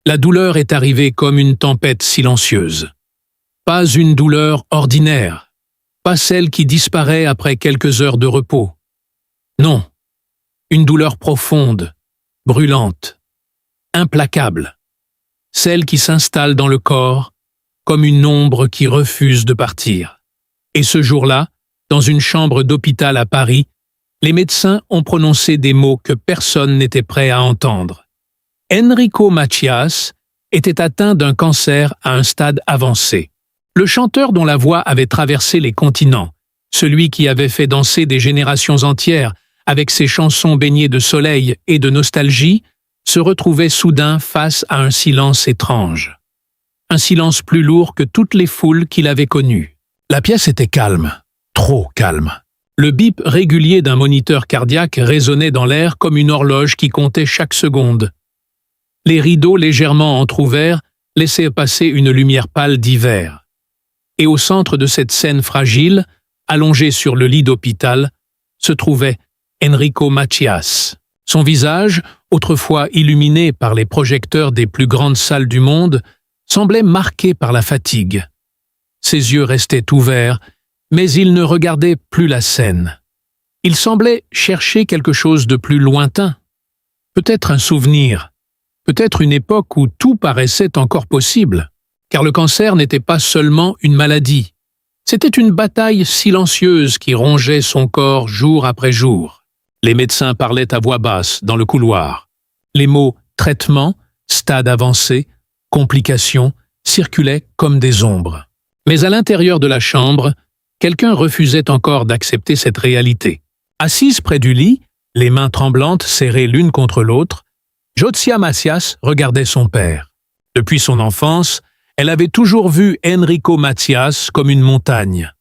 La douleur est arrivée comme une tempête silencieuse. Pas une douleur ordinaire, pas celle qui disparaît après quelques heures de repos. Non, une douleur profonde, brûlante, implacable, celle qui s'installe dans le corps comme une ombre qui refuse de partir. Et ce jour-là, dans une chambre d'hôpital à Paris, les médecins ont prononcé des mots que personne n'était prêt à entendre. Enrico Macias était atteint d'un cancer à un stade avancé. Le chanteur dont la voix avait traversé les continents, celui qui avait fait danser des générations entières avec ses chansons baignées de soleil et de nostalgie, se retrouvait soudain face à un silence étrange. Un silence plus lourd que toutes les foules qu'il avait connues. La pièce était calme, trop calme. Le bip régulier d'un moniteur cardiaque résonnait dans l'air comme une horloge qui comptait chaque seconde. Les rideaux légèrement entr'ouverts laissaient passer une lumière pâle d'hiver. Et au centre de cette scène fragile, allongé sur le lit d'hôpital, se trouvait Enrico Macias. Son visage, autrefois illuminé par les projecteurs des plus grandes salles du monde, semblait marqué par la fatigue. Ses yeux restaient ouverts, mais il ne regardait plus la scène. Il semblait chercher quelque chose de plus lointain. Peut-être un souvenir, peut-être une époque où tout paraissait encore possible, car le cancer n'était pas seulement une maladie. C'était une bataille silencieuse qui rongeait son corps jour après jour. Les médecins parlaient à voix basse dans le couloir. Les mots « traitement »,« stade avancé »,« complications » circulaient comme des ombres. Mais à l'intérieur de la chambre, quelqu'un refusait encore d'accepter cette réalité. Assise près du lit, les mains tremblantes serrées l'une contre l'autre, Josia Macias regardait son père. Depuis son enfance, elle avait toujours vu Enrico Macias comme une montagne.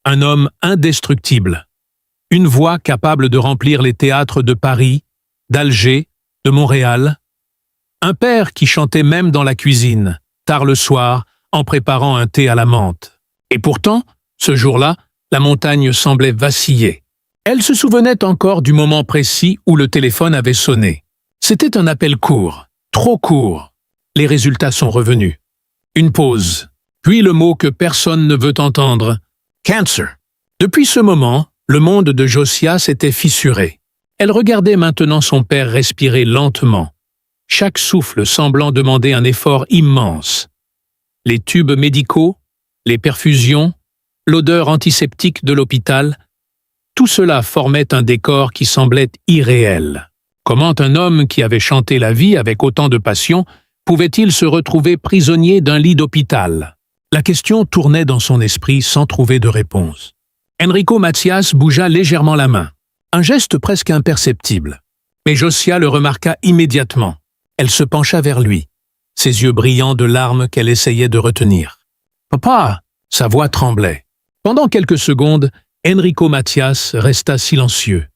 Un homme indestructible. Une voix capable de remplir les théâtres de Paris, d'Alger, de Montréal. Un père qui chantait même dans la cuisine, tard le soir, en préparant un thé à la menthe. Et pourtant, ce jour-là, la montagne semblait vaciller. Elle se souvenait encore du moment précis où le téléphone avait sonné. C'était un appel court, trop court. Les résultats sont revenus. Une pause, puis le mot que personne ne veut entendre, « cancer ». Depuis ce moment, le monde de Josia s'était fissuré. Elle regardait maintenant son père respirer lentement, chaque souffle semblant demander un effort immense. Les tubes médicaux, les perfusions, l'odeur antiseptique de l'hôpital, tout cela formait un décor qui semblait irréel. Comment un homme qui avait chanté la vie avec autant de passion pouvait-il se retrouver prisonnier d'un lit d'hôpital? La question tournait dans son esprit sans trouver de réponse. Enrico Macias bougea légèrement la main, un geste presque imperceptible. Mais Josia le remarqua immédiatement. Elle se pencha vers lui, ses yeux brillants de larmes qu'elle essayait de retenir. « Papa !» Sa voix tremblait. Pendant quelques secondes, Enrico Macias resta silencieux.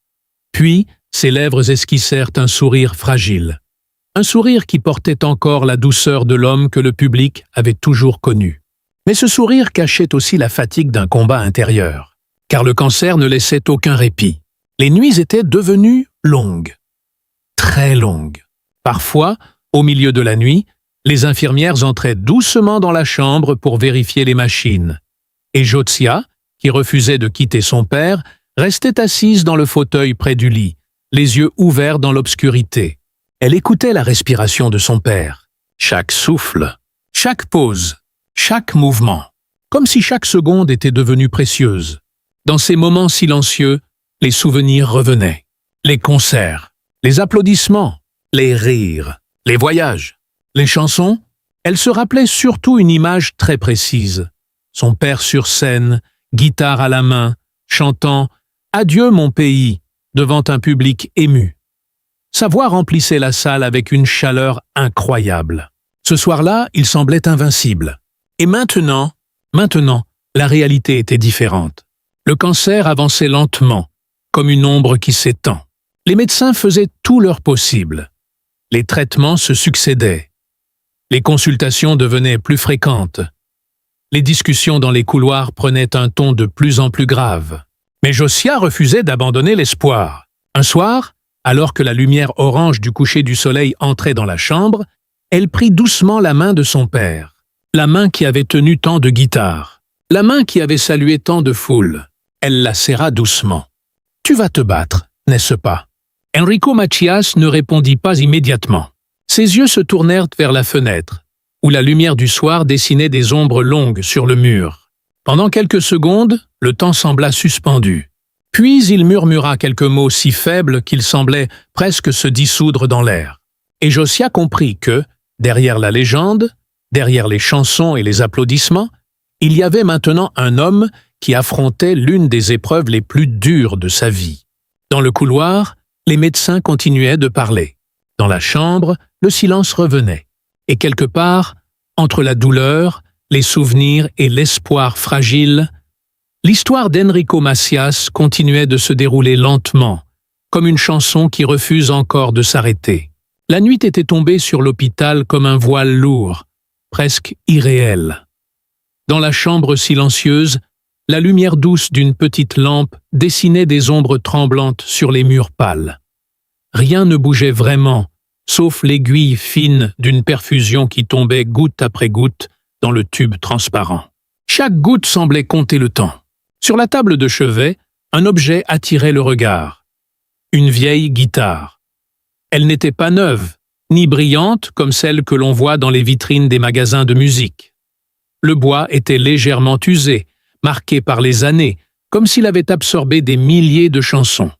Puis, ses lèvres esquissèrent un sourire fragile. Un sourire qui portait encore la douceur de l'homme que le public avait toujours connu. Mais ce sourire cachait aussi la fatigue d'un combat intérieur, car le cancer ne laissait aucun répit. Les nuits étaient devenues longues, très longues. Parfois, au milieu de la nuit, les infirmières entraient doucement dans la chambre pour vérifier les machines. Et Josia, qui refusait de quitter son père, restait assise dans le fauteuil près du lit, les yeux ouverts dans l'obscurité. Elle écoutait la respiration de son père, chaque souffle, chaque pause, chaque mouvement, comme si chaque seconde était devenue précieuse. Dans ces moments silencieux, les souvenirs revenaient. Les concerts, les applaudissements, les rires, les voyages, les chansons. Elle se rappelait surtout une image très précise. Son père sur scène, guitare à la main, chantant « Adieu mon pays » devant un public ému. Sa voix remplissait la salle avec une chaleur incroyable. Ce soir-là, il semblait invincible. Et maintenant, la réalité était différente. Le cancer avançait lentement, comme une ombre qui s'étend. Les médecins faisaient tout leur possible. Les traitements se succédaient. Les consultations devenaient plus fréquentes. Les discussions dans les couloirs prenaient un ton de plus en plus grave. Mais Josia refusait d'abandonner l'espoir. Un soir, alors que la lumière orange du coucher du soleil entrait dans la chambre, Elle prit doucement la main de son père, la main qui avait tenu tant de guitares, la main qui avait salué tant de foules. Elle la serra doucement. « Tu vas te battre, n'est-ce pas ?» Enrico Macias ne répondit pas immédiatement. Ses yeux se tournèrent vers la fenêtre, où la lumière du soir dessinait des ombres longues sur le mur. Pendant quelques secondes, le temps sembla suspendu. Puis il murmura quelques mots si faibles qu'ils semblaient presque se dissoudre dans l'air. Et Josiah comprit que, derrière la légende, derrière les chansons et les applaudissements, il y avait maintenant un homme qui affrontait l'une des épreuves les plus dures de sa vie. Dans le couloir, les médecins continuaient de parler. Dans la chambre, le silence revenait. Et quelque part, entre la douleur, les souvenirs et l'espoir fragile, l'histoire d'Enrico Macias continuait de se dérouler lentement, comme une chanson qui refuse encore de s'arrêter. La nuit était tombée sur l'hôpital comme un voile lourd, presque irréel. Dans la chambre silencieuse, la lumière douce d'une petite lampe dessinait des ombres tremblantes sur les murs pâles. Rien ne bougeait vraiment, sauf l'aiguille fine d'une perfusion qui tombait goutte après goutte dans le tube transparent. Chaque goutte semblait compter le temps. Sur la table de chevet, un objet attirait le regard. Une vieille guitare. Elle n'était pas neuve, ni brillante comme celle que l'on voit dans les vitrines des magasins de musique. Le bois était légèrement usé, marqué par les années, comme s'il avait absorbé des milliers de chansons.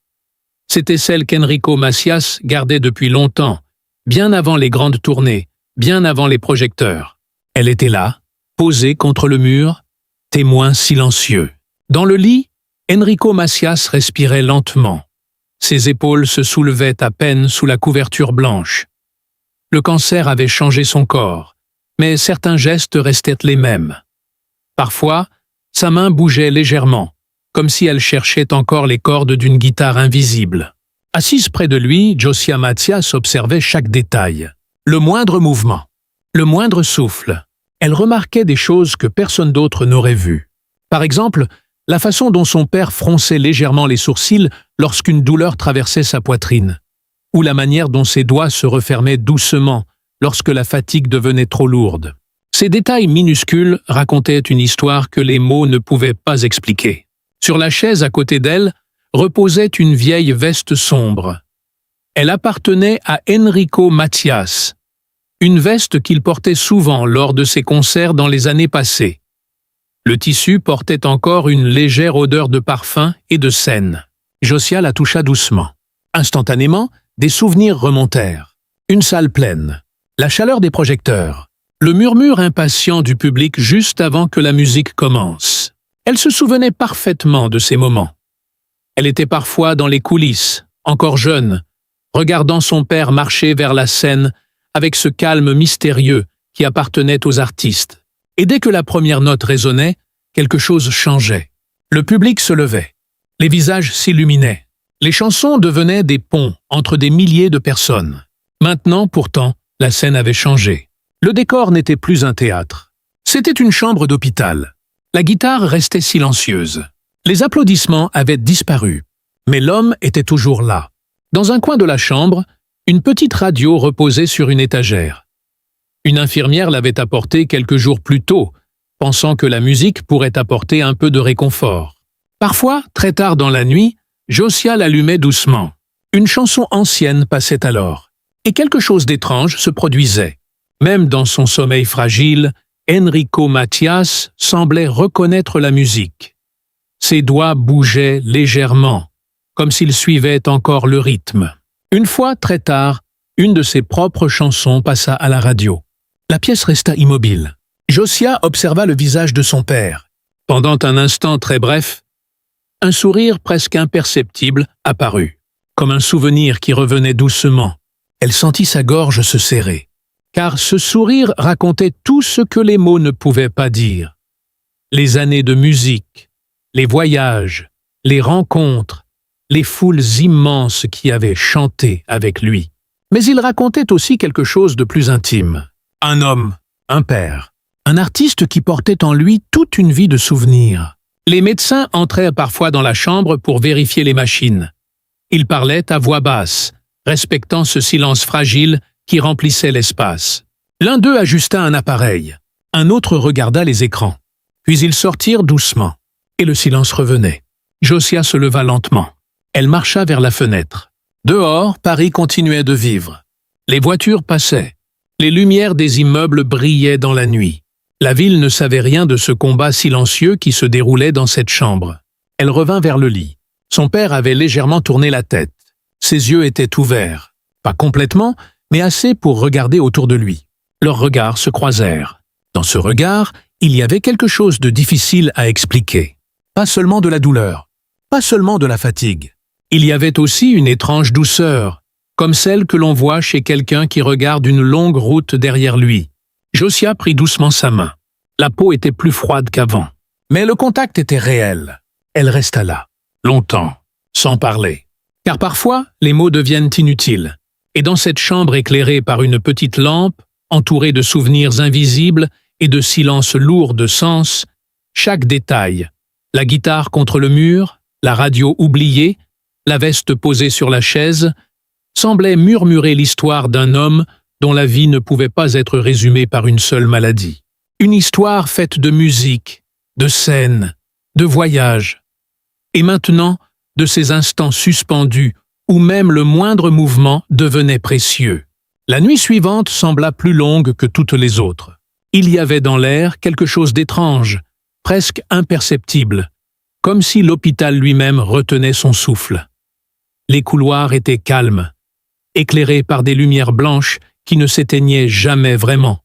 C'était celle qu'Enrico Macias gardait depuis longtemps, bien avant les grandes tournées, bien avant les projecteurs. Elle était là, posée contre le mur, témoin silencieux. Dans le lit, Enrico Macias respirait lentement. Ses épaules se soulevaient à peine sous la couverture blanche. Le cancer avait changé son corps, mais certains gestes restaient les mêmes. Parfois, sa main bougeait légèrement, comme si elle cherchait encore les cordes d'une guitare invisible. Assise près de lui, Josiah Macias observait chaque détail. Le moindre mouvement, le moindre souffle. Elle remarquait des choses que personne d'autre n'aurait vues. Par exemple, la façon dont son père fronçait légèrement les sourcils lorsqu'une douleur traversait sa poitrine, ou la manière dont ses doigts se refermaient doucement lorsque la fatigue devenait trop lourde. Ces détails minuscules racontaient une histoire que les mots ne pouvaient pas expliquer. Sur la chaise à côté d'elle reposait une vieille veste sombre. Elle appartenait à Enrico Macias, une veste qu'il portait souvent lors de ses concerts dans les années passées. Le tissu portait encore une légère odeur de parfum et de scène. Josiah la toucha doucement. Instantanément, des souvenirs remontèrent. Une salle pleine, la chaleur des projecteurs, le murmure impatient du public juste avant que la musique commence. Elle se souvenait parfaitement de ces moments. Elle était parfois dans les coulisses, encore jeune, regardant son père marcher vers la scène avec ce calme mystérieux qui appartenait aux artistes. Et dès que la première note résonnait, quelque chose changeait. Le public se levait. Les visages s'illuminaient. Les chansons devenaient des ponts entre des milliers de personnes. Maintenant, pourtant, la scène avait changé. Le décor n'était plus un théâtre. C'était une chambre d'hôpital. La guitare restait silencieuse. Les applaudissements avaient disparu. Mais l'homme était toujours là. Dans un coin de la chambre, une petite radio reposait sur une étagère. Une infirmière l'avait apportée quelques jours plus tôt, pensant que la musique pourrait apporter un peu de réconfort. Parfois, très tard dans la nuit, Josiah l'allumait doucement. Une chanson ancienne passait alors, et quelque chose d'étrange se produisait. Même dans son sommeil fragile, Enrico Macias semblait reconnaître la musique. Ses doigts bougeaient légèrement, comme s'ils suivaient encore le rythme. Une fois, très tard, une de ses propres chansons passa à la radio. La pièce resta immobile. Josiah observa le visage de son père. Pendant un instant très bref, un sourire presque imperceptible apparut, comme un souvenir qui revenait doucement. Elle sentit sa gorge se serrer, car ce sourire racontait tout ce que les mots ne pouvaient pas dire. Les années de musique, les voyages, les rencontres, les foules immenses qui avaient chanté avec lui. Mais il racontait aussi quelque chose de plus intime. Un homme, un père, un artiste qui portait en lui toute une vie de souvenirs. Les médecins entraient parfois dans la chambre pour vérifier les machines. Ils parlaient à voix basse, respectant ce silence fragile qui remplissait l'espace. L'un d'eux ajusta un appareil, un autre regarda les écrans. Puis ils sortirent doucement, et le silence revenait. Josiah se leva lentement. Elle marcha vers la fenêtre. Dehors, Paris continuait de vivre. Les voitures passaient. Les lumières des immeubles brillaient dans la nuit. La ville ne savait rien de ce combat silencieux qui se déroulait dans cette chambre. Elle revint vers le lit. Son père avait légèrement tourné la tête. Ses yeux étaient ouverts. Pas complètement, mais assez pour regarder autour de lui. Leurs regards se croisèrent. Dans ce regard, il y avait quelque chose de difficile à expliquer. Pas seulement de la douleur, pas seulement de la fatigue. Il y avait aussi une étrange douceur, comme celle que l'on voit chez quelqu'un qui regarde une longue route derrière lui. Josiah prit doucement sa main. La peau était plus froide qu'avant. Mais le contact était réel. Elle resta là, longtemps, sans parler. Car parfois, les mots deviennent inutiles. Et dans cette chambre éclairée par une petite lampe, entourée de souvenirs invisibles et de silences lourds de sens, chaque détail, la guitare contre le mur, la radio oubliée, la veste posée sur la chaise, semblait murmurer l'histoire d'un homme dont la vie ne pouvait pas être résumée par une seule maladie. Une histoire faite de musique, de scènes, de voyages. Et maintenant, de ces instants suspendus où même le moindre mouvement devenait précieux. La nuit suivante sembla plus longue que toutes les autres. Il y avait dans l'air quelque chose d'étrange, presque imperceptible, comme si l'hôpital lui-même retenait son souffle. Les couloirs étaient calmes, éclairés par des lumières blanches qui ne s'éteignaient jamais vraiment.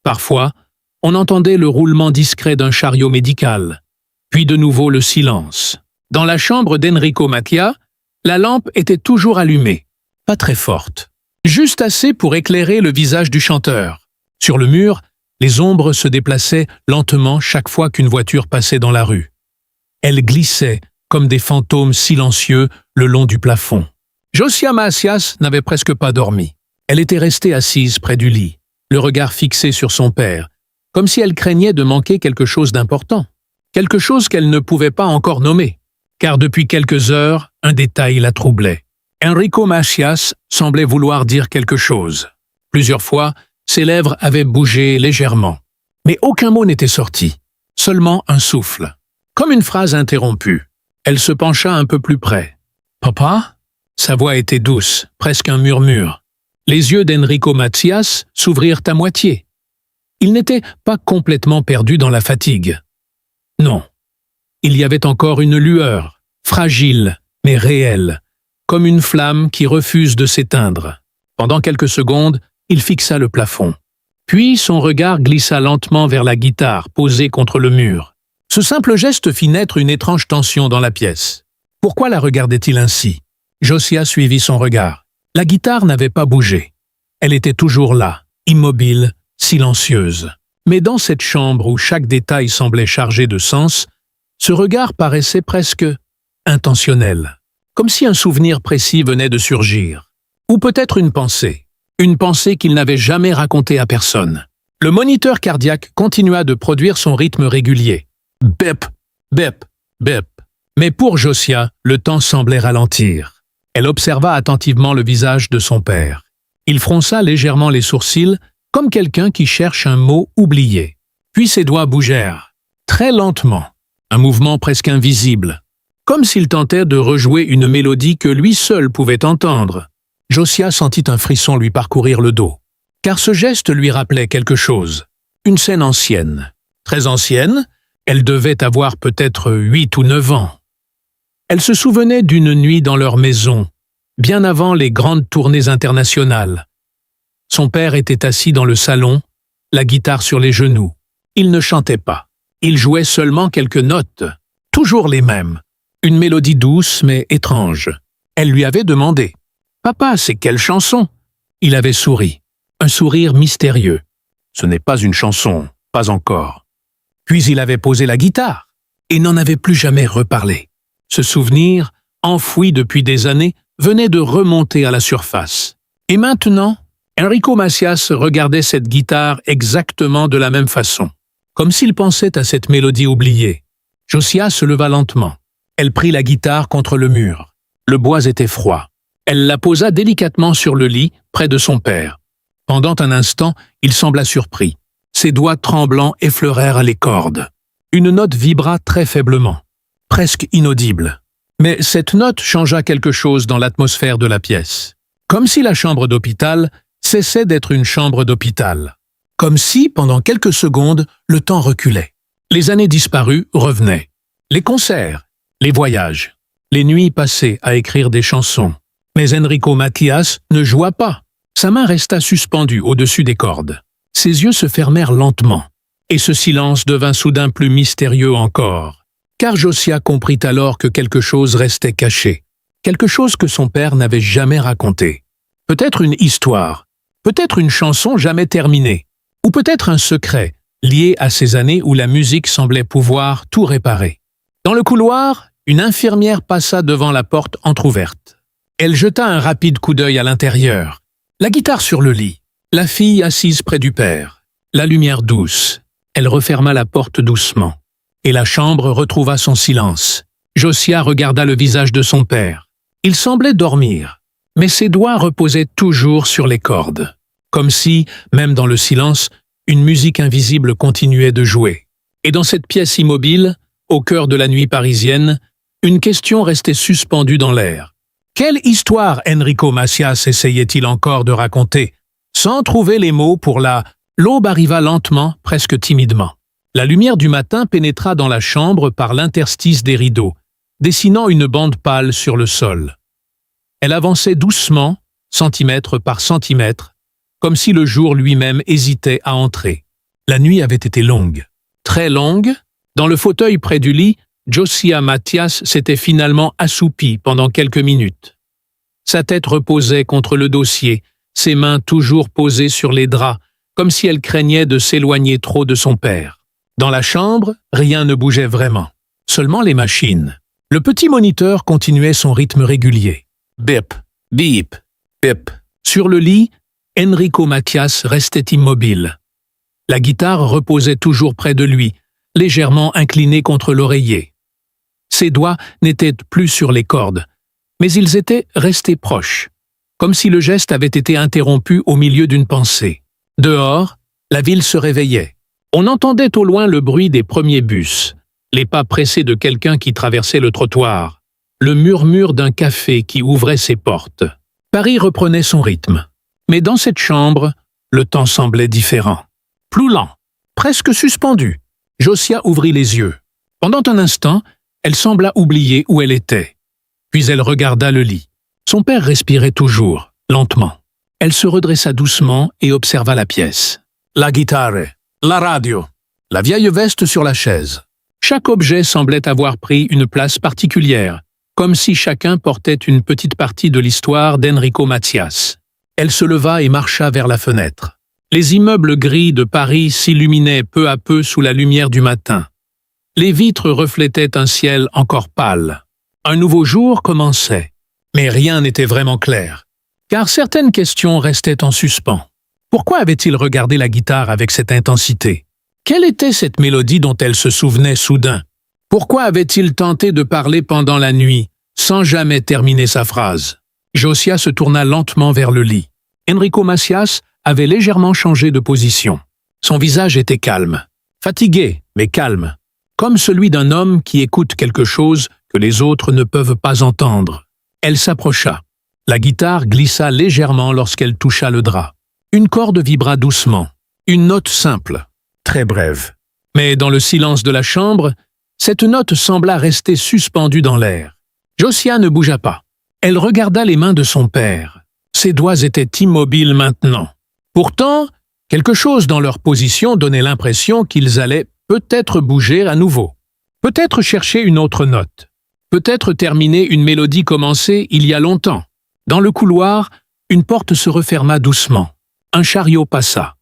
Parfois, on entendait le roulement discret d'un chariot médical, puis de nouveau le silence. Dans la chambre d'Enrico Mattia, la lampe était toujours allumée, pas très forte, juste assez pour éclairer le visage du chanteur. Sur le mur, les ombres se déplaçaient lentement chaque fois qu'une voiture passait dans la rue. Elles glissaient comme des fantômes silencieux le long du plafond. Josiah Macias n'avait presque pas dormi. Elle était restée assise près du lit, le regard fixé sur son père, comme si elle craignait de manquer quelque chose d'important, quelque chose qu'elle ne pouvait pas encore nommer, car depuis quelques heures, un détail la troublait. Enrico Macias semblait vouloir dire quelque chose. Plusieurs fois, ses lèvres avaient bougé légèrement, mais aucun mot n'était sorti, seulement un souffle, comme une phrase interrompue. Elle se pencha un peu plus près. « Papa ?» Sa voix était douce, presque un murmure. Les yeux d'Enrico Macias s'ouvrirent à moitié. Il n'était pas complètement perdu dans la fatigue. Non. Il y avait encore une lueur, fragile mais réelle, comme une flamme qui refuse de s'éteindre. Pendant quelques secondes, il fixa le plafond. Puis son regard glissa lentement vers la guitare posée contre le mur. Ce simple geste fit naître une étrange tension dans la pièce. Pourquoi la regardait-il ainsi? Josiah suivit son regard. La guitare n'avait pas bougé. Elle était toujours là, immobile, silencieuse. Mais dans cette chambre où chaque détail semblait chargé de sens, ce regard paraissait presque intentionnel, comme si un souvenir précis venait de surgir. Ou peut-être une pensée qu'il n'avait jamais racontée à personne. Le moniteur cardiaque continua de produire son rythme régulier. Bep, bep, bep. Mais pour Josiah, le temps semblait ralentir. Elle observa attentivement le visage de son père. Il fronça légèrement les sourcils, comme quelqu'un qui cherche un mot oublié. Puis ses doigts bougèrent, très lentement, un mouvement presque invisible, comme s'il tentait de rejouer une mélodie que lui seul pouvait entendre. Josiah sentit un frisson lui parcourir le dos, car ce geste lui rappelait quelque chose. Une scène ancienne. Très ancienne, elle devait avoir peut-être 8 ou 9 ans. Elle se souvenait d'une nuit dans leur maison, bien avant les grandes tournées internationales. Son père était assis dans le salon, la guitare sur les genoux. Il ne chantait pas. Il jouait seulement quelques notes, toujours les mêmes. Une mélodie douce mais étrange. Elle lui avait demandé « Papa, c'est quelle chanson ?» Il avait souri, un sourire mystérieux. Ce n'est pas une chanson, pas encore. Puis il avait posé la guitare et n'en avait plus jamais reparlé. Ce souvenir, enfoui depuis des années, venait de remonter à la surface. Et maintenant, Enrico Macias regardait cette guitare exactement de la même façon, comme s'il pensait à cette mélodie oubliée. Josiah se leva lentement. Elle prit la guitare contre le mur. Le bois était froid. Elle la posa délicatement sur le lit, près de son père. Pendant un instant, il sembla surpris. Ses doigts tremblants effleurèrent les cordes. Une note vibra très faiblement, presque inaudible. Mais cette note changea quelque chose dans l'atmosphère de la pièce. Comme si la chambre d'hôpital cessait d'être une chambre d'hôpital. Comme si, pendant quelques secondes, le temps reculait. Les années disparues revenaient. Les concerts, les voyages, les nuits passées à écrire des chansons. Mais Enrico Macias ne joua pas. Sa main resta suspendue au-dessus des cordes. Ses yeux se fermèrent lentement. Et ce silence devint soudain plus mystérieux encore. Car Josiah comprit alors que quelque chose restait caché. Quelque chose que son père n'avait jamais raconté. Peut-être une histoire. Peut-être une chanson jamais terminée. Ou peut-être un secret, lié à ces années où la musique semblait pouvoir tout réparer. Dans le couloir, une infirmière passa devant la porte entr'ouverte. Elle jeta un rapide coup d'œil à l'intérieur. La guitare sur le lit, la fille assise près du père, la lumière douce. Elle referma la porte doucement. Et la chambre retrouva son silence. Josiah regarda le visage de son père. Il semblait dormir, mais ses doigts reposaient toujours sur les cordes. Comme si, même dans le silence, une musique invisible continuait de jouer. Et dans cette pièce immobile, au cœur de la nuit parisienne, une question restait suspendue dans l'air. Quelle histoire Enrico Macias essayait-il encore de raconter? Sans trouver les mots pour l'aube arriva lentement, presque timidement. La lumière du matin pénétra dans la chambre par l'interstice des rideaux, dessinant une bande pâle sur le sol. Elle avançait doucement, centimètre par centimètre, comme si le jour lui-même hésitait à entrer. La nuit avait été longue, très longue. Dans le fauteuil près du lit, Josiah Macias s'était finalement assoupi pendant quelques minutes. Sa tête reposait contre le dossier, ses mains toujours posées sur les draps, comme si elle craignait de s'éloigner trop de son père. Dans la chambre, rien ne bougeait vraiment, seulement les machines. Le petit moniteur continuait son rythme régulier. Bip, bip, bip. Sur le lit, Enrico Macias restait immobile. La guitare reposait toujours près de lui, légèrement inclinée contre l'oreiller. Ses doigts n'étaient plus sur les cordes, mais ils étaient restés proches, comme si le geste avait été interrompu au milieu d'une pensée. Dehors, la ville se réveillait. On entendait au loin le bruit des premiers bus, les pas pressés de quelqu'un qui traversait le trottoir, le murmure d'un café qui ouvrait ses portes. Paris reprenait son rythme. Mais dans cette chambre, le temps semblait différent. Plus lent, presque suspendu. Josiah ouvrit les yeux. Pendant un instant, elle sembla oublier où elle était. Puis elle regarda le lit. Son père respirait toujours, lentement. Elle se redressa doucement et observa la pièce. La guitare, la radio, la vieille veste sur la chaise. Chaque objet semblait avoir pris une place particulière, comme si chacun portait une petite partie de l'histoire d'Enrico Macias. Elle se leva et marcha vers la fenêtre. Les immeubles gris de Paris s'illuminaient peu à peu sous la lumière du matin. Les vitres reflétaient un ciel encore pâle. Un nouveau jour commençait. Mais rien n'était vraiment clair, car certaines questions restaient en suspens. Pourquoi avait-il regardé la guitare avec cette intensité? Quelle était cette mélodie dont elle se souvenait soudain? Pourquoi avait-il tenté de parler pendant la nuit, sans jamais terminer sa phrase? Josiah se tourna lentement vers le lit. Enrico Macias avait légèrement changé de position. Son visage était calme, fatigué, mais calme, comme celui d'un homme qui écoute quelque chose que les autres ne peuvent pas entendre. Elle s'approcha. La guitare glissa légèrement lorsqu'elle toucha le drap. Une corde vibra doucement, une note simple, très brève. Mais dans le silence de la chambre, cette note sembla rester suspendue dans l'air. Josiah ne bougea pas. Elle regarda les mains de son père. Ses doigts étaient immobiles maintenant. Pourtant, quelque chose dans leur position donnait l'impression qu'ils allaient peut-être bouger à nouveau. Peut-être chercher une autre note. Peut-être terminer une mélodie commencée il y a longtemps. Dans le couloir, une porte se referma doucement. Un chariot passa.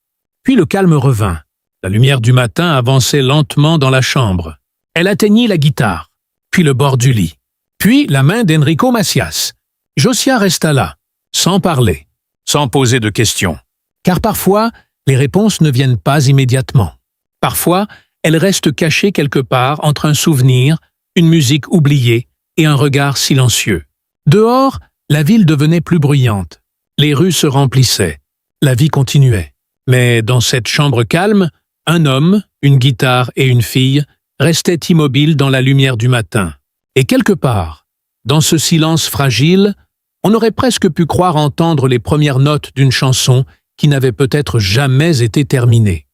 Puis le calme revint. La lumière du matin avançait lentement dans la chambre. Elle atteignit la guitare, puis le bord du lit, puis la main d'Enrico Macias. Josiah resta là, sans parler, sans poser de questions. Car parfois, les réponses ne viennent pas immédiatement. Parfois, elles restent cachées quelque part entre un souvenir, une musique oubliée et un regard silencieux. Dehors, la ville devenait plus bruyante. Les rues se remplissaient. la vie continuait. Mais dans cette chambre calme, un homme, une guitare et une fille restaient immobiles dans la lumière du matin. Et quelque part, dans ce silence fragile, on aurait presque pu croire entendre les premières notes d'une chanson qui n'avait peut-être jamais été terminée.